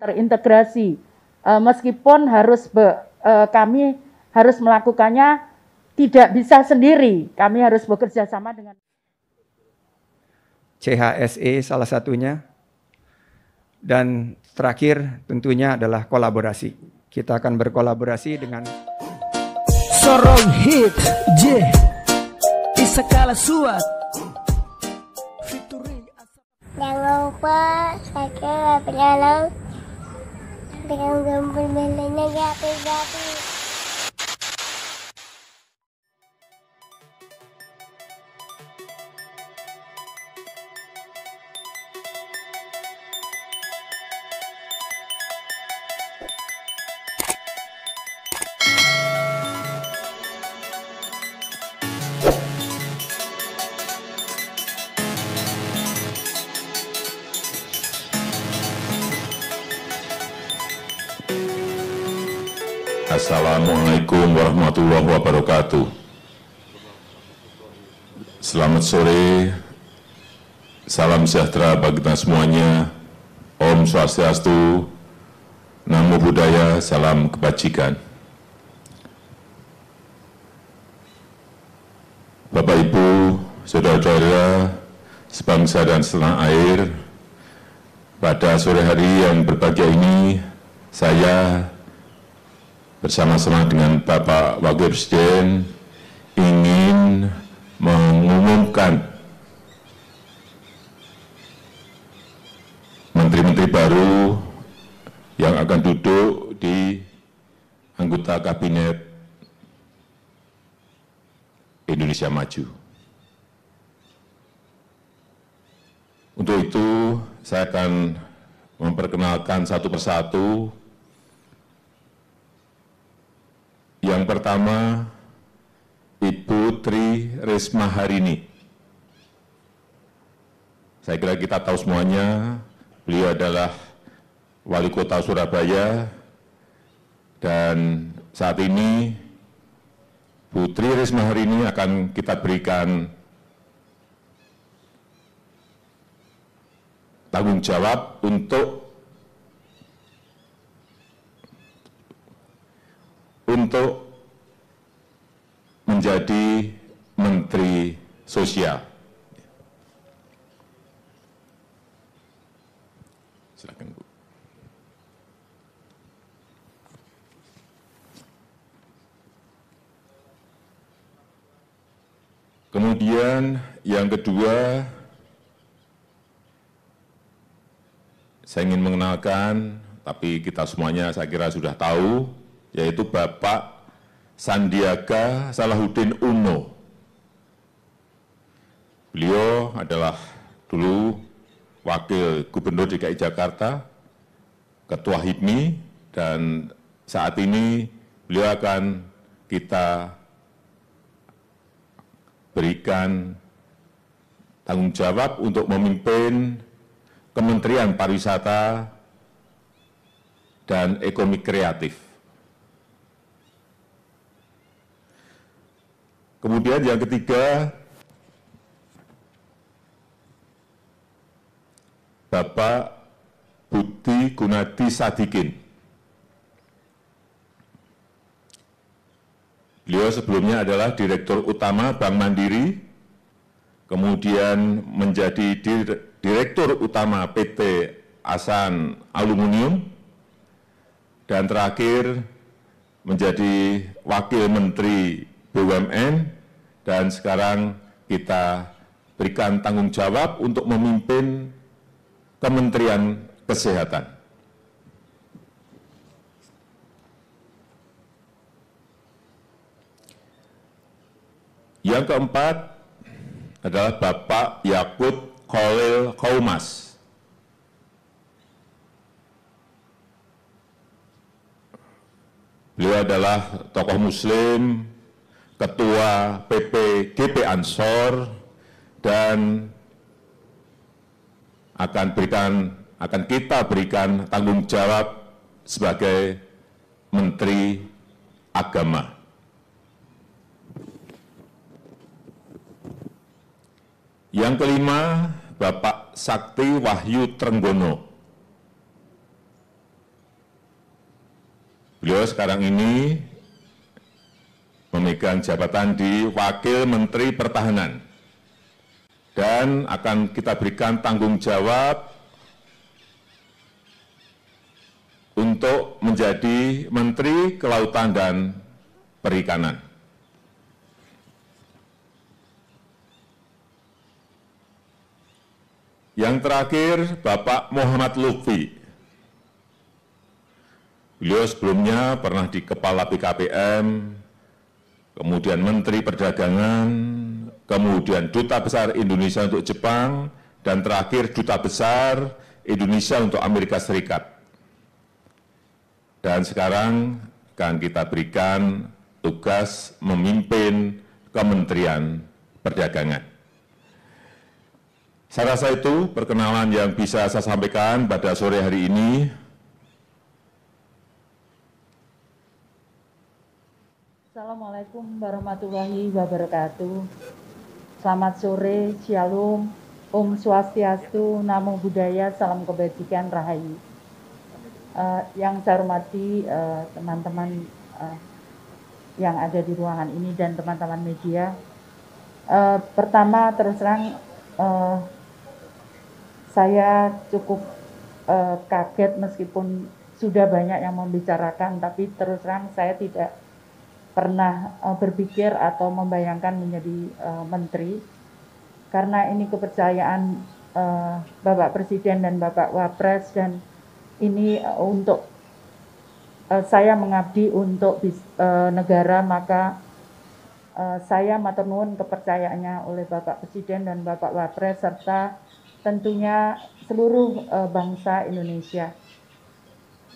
terintegrasi. Meskipun kami harus melakukannya tidak bisa sendiri, kami harus bekerja sama dengan CHSE salah satunya. Dan terakhir tentunya adalah kolaborasi. Kita akan berkolaborasi dengan Sorong Hit J Isakala Suat. Jangan lupa subscribe channel dengan tombol belnya gratis. Assalamualaikum warahmatullahi wabarakatuh. Selamat sore, salam sejahtera bagi kita semuanya. Om Swastiastu, Namo Buddhaya, salam kebajikan. Bapak Ibu, saudara-saudara sebangsa dan setanah air, pada sore hari yang berbahagia ini, saya bersama-sama dengan Bapak Wakil Presiden ingin mengumumkan menteri-menteri baru yang akan duduk di anggota Kabinet Indonesia Maju. Untuk itu, saya akan memperkenalkan satu persatu. Yang pertama, Ibu Tri Risma Harini. Saya kira kita tahu semuanya, beliau adalah Wali Kota Surabaya, dan saat ini Bu Tri Risma Harini akan kita berikan tanggung jawab untuk menjadi Menteri Sosial. Silakan, Bu. Kemudian yang kedua, saya ingin mengenalkan, tapi kita semuanya saya kira sudah tahu, yaitu Bapak Sandiaga Salahuddin Uno. Beliau adalah dulu Wakil Gubernur DKI Jakarta, Ketua HIPMI, dan saat ini beliau akan kita berikan tanggung jawab untuk memimpin Kementerian Pariwisata dan Ekonomi Kreatif. Kemudian yang ketiga, Bapak Budi Gunadi Sadikin. Beliau sebelumnya adalah Direktur Utama Bank Mandiri, kemudian menjadi Direktur Utama PT Asan Aluminium, dan terakhir menjadi Wakil Menteri BUMN, dan sekarang kita berikan tanggung jawab untuk memimpin Kementerian Kesehatan. Yang keempat adalah Bapak Yakut Khalil Qaumas. Beliau adalah tokoh Muslim, Ketua PPGP Ansor, dan akan kita berikan tanggung jawab sebagai Menteri Agama. Yang kelima, Bapak Sakti Wahyu Trenggono. Beliau sekarang ini memegang jabatan di Wakil Menteri Pertahanan dan akan kita berikan tanggung jawab untuk menjadi Menteri Kelautan dan Perikanan. Yang terakhir, Bapak Muhammad Lutfi. Beliau sebelumnya pernah di Kepala BKPM, kemudian Menteri Perdagangan, kemudian Duta Besar Indonesia untuk Jepang, dan terakhir Duta Besar Indonesia untuk Amerika Serikat. Dan sekarang akan kita berikan tugas memimpin Kementerian Perdagangan. Saya rasa itu perkenalan yang bisa saya sampaikan pada sore hari ini. Assalamualaikum warahmatullahi wabarakatuh. Selamat sore, Shalom, Om Swastiastu, Namo Buddhaya, Salam Kebajikan, Rahayu. Yang saya hormati teman-teman yang ada di ruangan ini dan teman-teman media. Pertama, terus terang saya cukup kaget meskipun sudah banyak yang membicarakan, tapi terus terang saya tidak pernah berpikir atau membayangkan menjadi menteri, karena ini kepercayaan Bapak Presiden dan Bapak Wapres, dan ini untuk saya mengabdi untuk negara, maka saya matur nuwun kepercayaannya oleh Bapak Presiden dan Bapak Wapres serta tentunya seluruh bangsa Indonesia.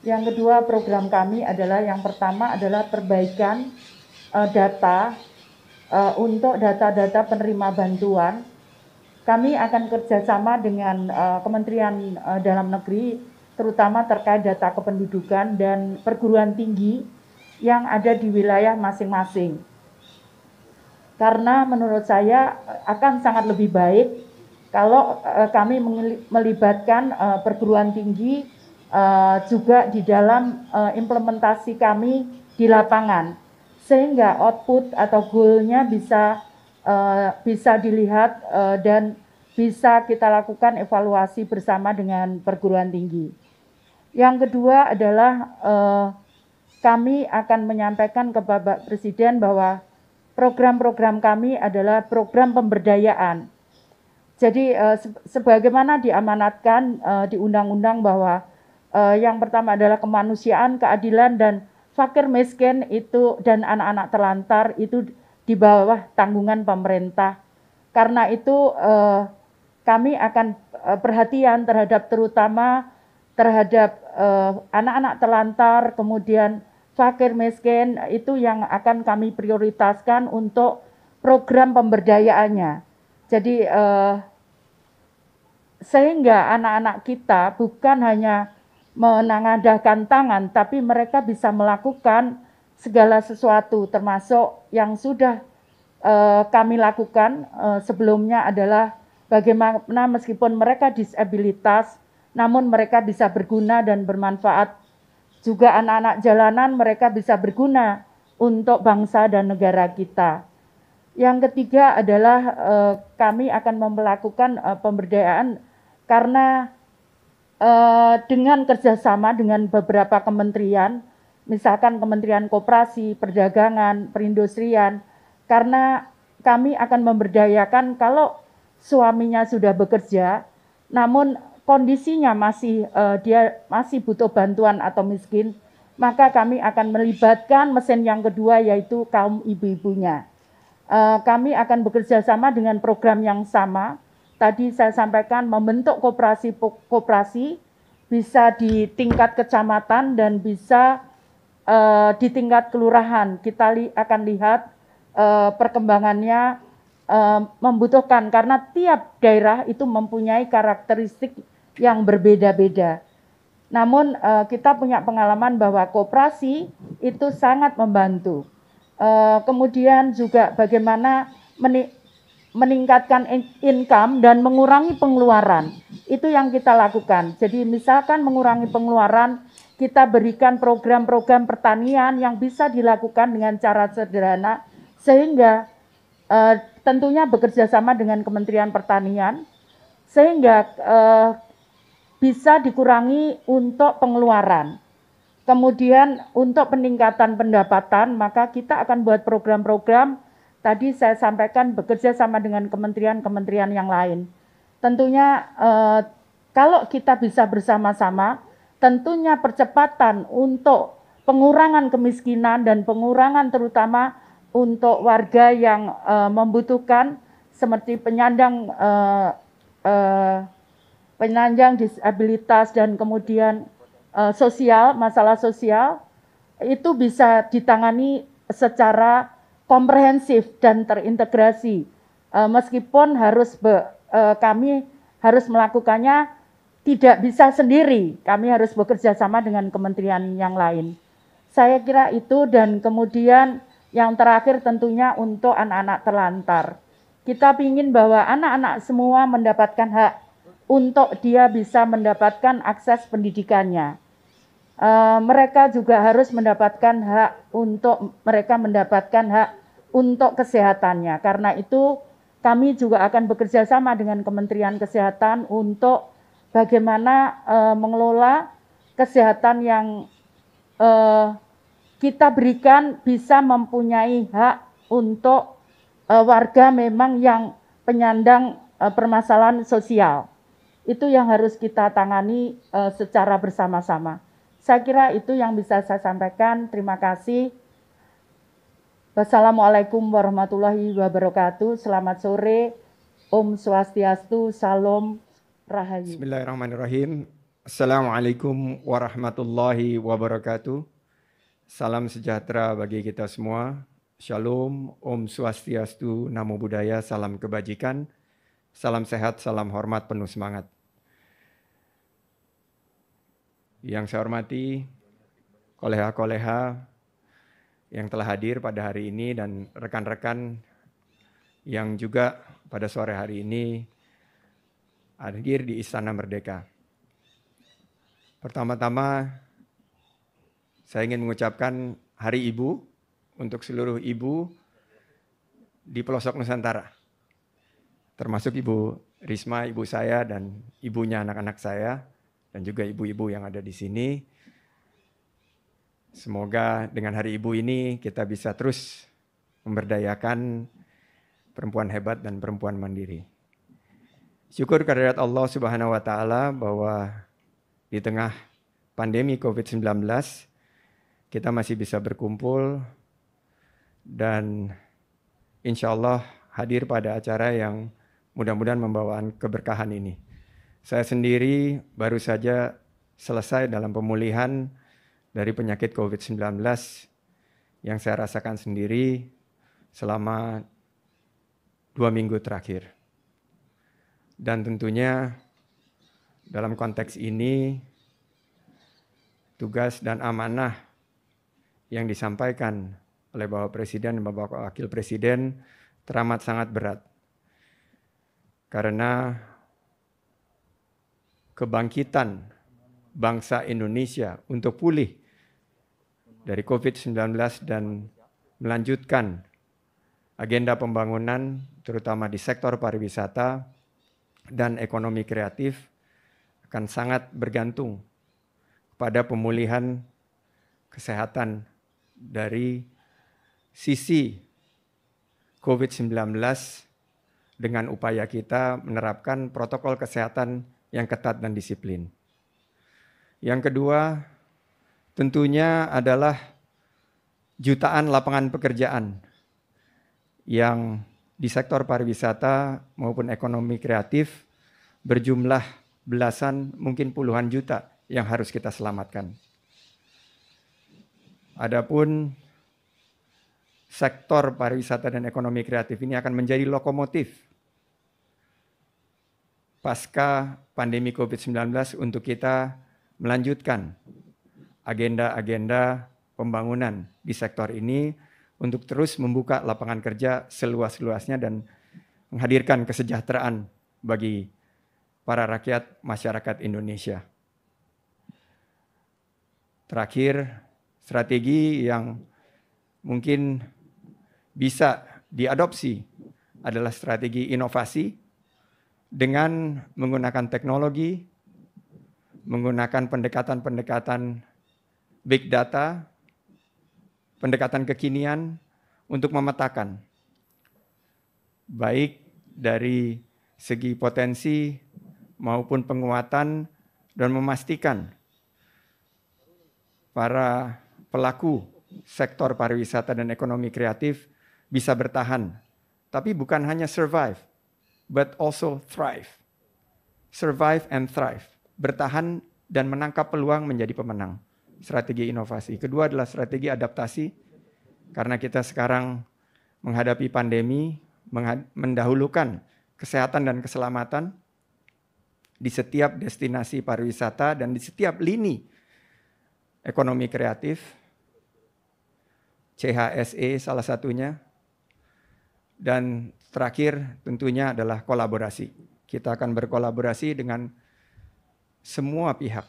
Yang kedua, program kami adalah yang pertama adalah perbaikan data untuk data-data penerima bantuan. Kami akan kerjasama dengan Kementerian Dalam Negeri, terutama terkait data kependudukan dan perguruan tinggi yang ada di wilayah masing-masing. Karena menurut saya akan sangat lebih baik kalau kami melibatkan perguruan tinggi juga di dalam implementasi kami di lapangan, sehingga output atau goal-nya bisa dilihat dan bisa kita lakukan evaluasi bersama dengan perguruan tinggi. Yang kedua adalah kami akan menyampaikan ke Bapak Presiden bahwa program-program kami adalah program pemberdayaan. Jadi sebagaimana diamanatkan di undang-undang bahwa yang pertama adalah kemanusiaan, keadilan, dan fakir miskin itu dan anak-anak terlantar itu di bawah tanggungan pemerintah. Karena itu kami akan perhatian terutama terhadap anak-anak terlantar, kemudian fakir miskin, itu yang akan kami prioritaskan untuk program pemberdayaannya. Jadi sehingga anak-anak kita bukan hanya menengadahkan tangan, tapi mereka bisa melakukan segala sesuatu, termasuk yang sudah kami lakukan sebelumnya adalah bagaimana meskipun mereka disabilitas, namun mereka bisa berguna dan bermanfaat. Juga anak-anak jalanan mereka bisa berguna untuk bangsa dan negara kita. Yang ketiga adalah kami akan melakukan pemberdayaan karena dengan kerjasama dengan beberapa kementerian, misalkan Kementerian Koperasi, Perdagangan, Perindustrian, karena kami akan memberdayakan kalau suaminya sudah bekerja, namun kondisinya dia masih butuh bantuan atau miskin, maka kami akan melibatkan mesin yang kedua yaitu kaum ibu-ibunya. Kami akan bekerja sama dengan program yang sama. Tadi saya sampaikan membentuk koperasi bisa di tingkat kecamatan dan bisa di tingkat kelurahan. Kita akan lihat perkembangannya membutuhkan karena tiap daerah itu mempunyai karakteristik yang berbeda-beda. Namun kita punya pengalaman bahwa koperasi itu sangat membantu. Kemudian juga bagaimana meningkatkan income dan mengurangi pengeluaran. Itu yang kita lakukan. Jadi misalkan mengurangi pengeluaran, kita berikan program-program pertanian yang bisa dilakukan dengan cara sederhana, sehingga tentunya bekerja sama dengan Kementerian Pertanian, sehingga bisa dikurangi untuk pengeluaran. Kemudian untuk peningkatan pendapatan, maka kita akan buat program-program, tadi saya sampaikan bekerja sama dengan kementerian-kementerian yang lain. Tentunya kalau kita bisa bersama-sama, tentunya percepatan untuk pengurangan kemiskinan dan pengurangan terutama untuk warga yang membutuhkan seperti penyandang disabilitas dan kemudian sosial, masalah sosial, itu bisa ditangani secara komprehensif dan terintegrasi. Meskipun kami harus melakukannya tidak bisa sendiri, kami harus bekerja sama dengan kementerian yang lain. Saya kira itu, dan kemudian yang terakhir tentunya untuk anak-anak terlantar. Kita ingin bahwa anak-anak semua mendapatkan hak untuk dia bisa mendapatkan akses pendidikannya. Mereka juga harus mendapatkan hak untuk kesehatannya. Karena itu kami juga akan bekerja sama dengan Kementerian Kesehatan untuk bagaimana mengelola kesehatan yang kita berikan bisa mempunyai hak untuk warga memang yang penyandang permasalahan sosial. Itu yang harus kita tangani secara bersama-sama. Saya kira itu yang bisa saya sampaikan. Terima kasih. Wassalamualaikum warahmatullahi wabarakatuh. Selamat sore. Om Swastiastu. Salam Rahayu. Bismillahirrahmanirrahim. Assalamualaikum warahmatullahi wabarakatuh. Salam sejahtera bagi kita semua. Shalom, Om Swastiastu, Namo Buddhaya, salam kebajikan. Salam sehat, salam hormat, penuh semangat. Yang saya hormati, koleha-koleha yang telah hadir pada hari ini dan rekan-rekan yang juga pada sore hari ini hadir di Istana Merdeka. Pertama-tama, saya ingin mengucapkan Hari Ibu untuk seluruh ibu di pelosok Nusantara. Termasuk Ibu Risma, ibu saya, dan ibunya anak-anak saya, dan juga ibu-ibu yang ada di sini. Semoga dengan Hari Ibu ini kita bisa terus memberdayakan perempuan hebat dan perempuan mandiri. Syukur kehadirat Allah Subhanahu wa Ta'ala bahwa di tengah pandemi COVID-19 kita masih bisa berkumpul dan insya Allah hadir pada acara yang mudah-mudahan membawa keberkahan ini. Saya sendiri baru saja selesai dalam pemulihan dari penyakit COVID-19 yang saya rasakan sendiri selama 2 minggu terakhir. Dan tentunya dalam konteks ini tugas dan amanah yang disampaikan oleh Bapak Presiden dan Bapak Wakil Presiden teramat sangat berat. Karena kebangkitan bangsa Indonesia untuk pulih dari COVID-19 dan melanjutkan agenda pembangunan terutama di sektor pariwisata dan ekonomi kreatif akan sangat bergantung pada pemulihan kesehatan dari sisi COVID-19 dengan upaya kita menerapkan protokol kesehatan yang ketat dan disiplin. Yang kedua, tentunya adalah jutaan lapangan pekerjaan yang di sektor pariwisata maupun ekonomi kreatif berjumlah belasan, mungkin puluhan juta yang harus kita selamatkan. Adapun sektor pariwisata dan ekonomi kreatif ini akan menjadi lokomotif pasca pandemi COVID-19 untuk kita melanjutkan agenda-agenda pembangunan di sektor ini untuk terus membuka lapangan kerja seluas-luasnya dan menghadirkan kesejahteraan bagi para rakyat masyarakat Indonesia. Terakhir, strategi yang mungkin bisa diadopsi adalah strategi inovasi dengan menggunakan teknologi, menggunakan pendekatan-pendekatan big data, pendekatan kekinian untuk memetakan baik dari segi potensi maupun penguatan dan memastikan para pelaku sektor pariwisata dan ekonomi kreatif bisa bertahan. Tapi bukan hanya survive, but also thrive. Survive and thrive. Bertahan dan menangkap peluang menjadi pemenang. Strategi inovasi. Kedua adalah strategi adaptasi. Karena kita sekarang menghadapi pandemi, mendahulukan kesehatan dan keselamatan di setiap destinasi pariwisata dan di setiap lini ekonomi kreatif. CHSE salah satunya. Dan terakhir tentunya adalah kolaborasi. Kita akan berkolaborasi dengan semua pihak.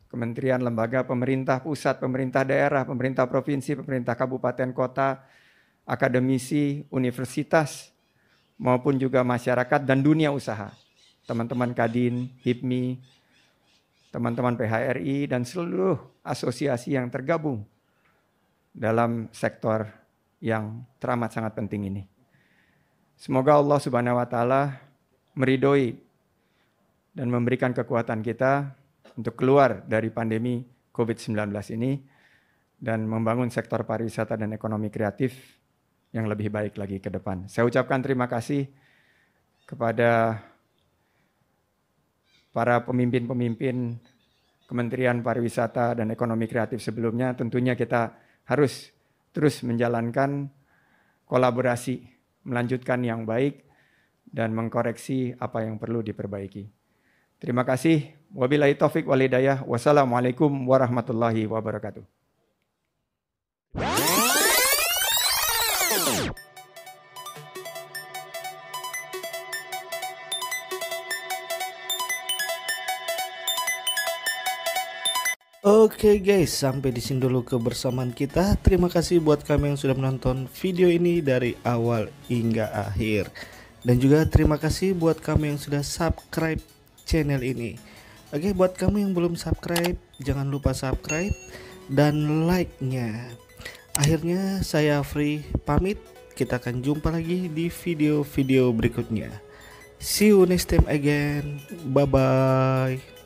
Kementerian, lembaga, pemerintah pusat, pemerintah daerah, pemerintah provinsi, pemerintah kabupaten kota, akademisi, universitas, maupun juga masyarakat dan dunia usaha. Teman-teman Kadin, HIPMI, teman-teman PHRI, dan seluruh asosiasi yang tergabung dalam sektor yang teramat sangat penting ini. Semoga Allah Subhanahu wa Ta'ala meridhoi dan memberikan kekuatan kita untuk keluar dari pandemi COVID-19 ini dan membangun sektor pariwisata dan ekonomi kreatif yang lebih baik lagi ke depan. Saya ucapkan terima kasih kepada para pemimpin-pemimpin Kementerian Pariwisata dan Ekonomi Kreatif sebelumnya. Tentunya kita harus terus menjalankan kolaborasi, melanjutkan yang baik, dan mengkoreksi apa yang perlu diperbaiki. Terima kasih. Wabillahi taufik wal hidayah. Wassalamualaikum warahmatullahi wabarakatuh. Oke guys, sampai di sini dulu kebersamaan kita. Terima kasih buat kami yang sudah menonton video ini dari awal hingga akhir. Dan juga terima kasih buat kami yang sudah subscribe channel ini. Oke, buat kamu yang belum subscribe, jangan lupa subscribe dan like-nya. Akhirnya saya Free pamit. Kita akan jumpa lagi di video-video berikutnya. See you next time again. Bye-bye.